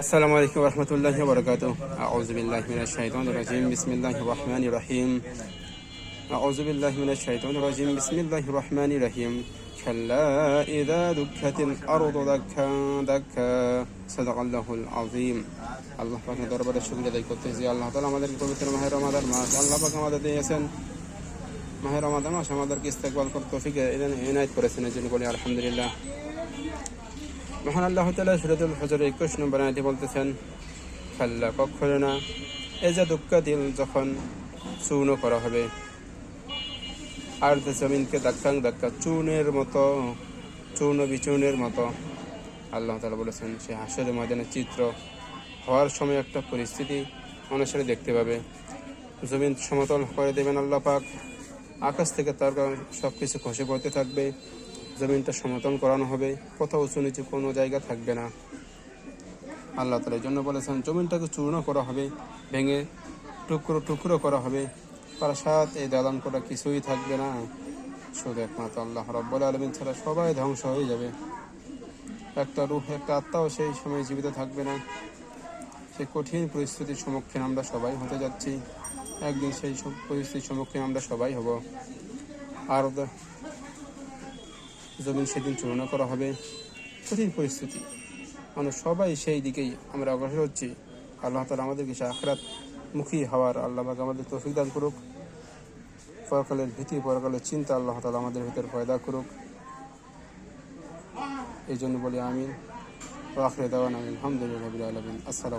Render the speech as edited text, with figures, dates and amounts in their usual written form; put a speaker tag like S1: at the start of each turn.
S1: আসসালামু আলাইকুম ওয়া রাহমাতুল্লাহি ওয়া বারাকাতুহু। আউযু বিল্লাহি মিনাশ শাইতানির রাজিম। বিসমিল্লাহির রহমানির রহিম। আউযু বিল্লাহি মিনাশ শাইতানির রাজিম। বিসমিল্লাহির রহমানির রহিম। কাল্লা ইযা দুক্কাতিল আরদু দাক্কান দাক্কা। সাদাকাল্লাহুল আযীম। আল্লাহ পাকের দরবারে শুকরিয়া আদায় করতেছি। আল্লাহ তাআলা আমাদেরকে পবিত্র মাহে রমাদান মাস আল্লাহ পাক আমাদের দিয়েছেন। মাহে রমাদান মাস আমাদেরকে ইস্তেকবাল করতে তৌফিক এনায়েত করেছেন। এজন্য বলি আলহামদুলিল্লাহ। মহান আল্লাহ তাআলা সূরাতুল ফজর 21 নম্বর আয়াতে বলতেছেন, খাল্লা কখনো না, এজা দুক্কাতিল যখন চূর্ণ করা হবে, আর জমিনকে ধাক্কা ধাক্কা চূর্ণের মতো, চূর্ণ বিচূর্ণের মতো। আল্লাহ তাআলা বলেছেন সে হাসরের ময়দানের চিত্র হওয়ার সময় একটা পরিস্থিতি মানুষেরা দেখতে পাবে। জমিন সমতল করে দেবেন আল্লাহ পাক, আকাশ থেকে তার সব কিছু খসে পড়তে থাকবে, জমিনটা সমতল করানো হবে, কোথাও উঁচু নিচু কোনো জায়গা থাকবে না। আল্লাহ তাআলা এই জন্য বলেছেন জমিনটাকে চূর্ণ করা হবে, ভেঙে টুকরো টুকরো করা হবে, প্রাসাদ এই দালান করা কিছুই থাকবে না, শুধু একমাত্র আল্লাহ রাব্বুল আলামিন ছাড়া সবাই ধ্বংস হয়ে যাবে। একটা রূহ, একটা আত্মাও সেই সময় জীবিত থাকবে না। সেই কঠিন পরিস্থিতির সম্মুখীন আমরা সবাই হতে যাচ্ছি। একদিন সেই সব পরিস্থিতির সম্মুখীন আমরা সবাই হব। আর জমিন সেদিন চূর্ণ করা হবে, কঠিন পরিস্থিতি, মানুষ সবাই সেই দিকেই আমরা অগ্রসর হচ্ছি। আল্লাহ তাআলা আমাদেরকে সে আখিরাত মুখী হওয়ার আল্লাহ পাক আমাদের তৌফিক দান করুক। পরকালের ভীতি, পরকালের চিন্তা আল্লাহ তাআলা আমাদের ভিতরে পয়দা করুক। এই জন্য বলি আমিন। ওয়া আখিরু দাওয়ানা আলহামদুলিল্লাহি রাব্বিল আলামিন। আসসালামু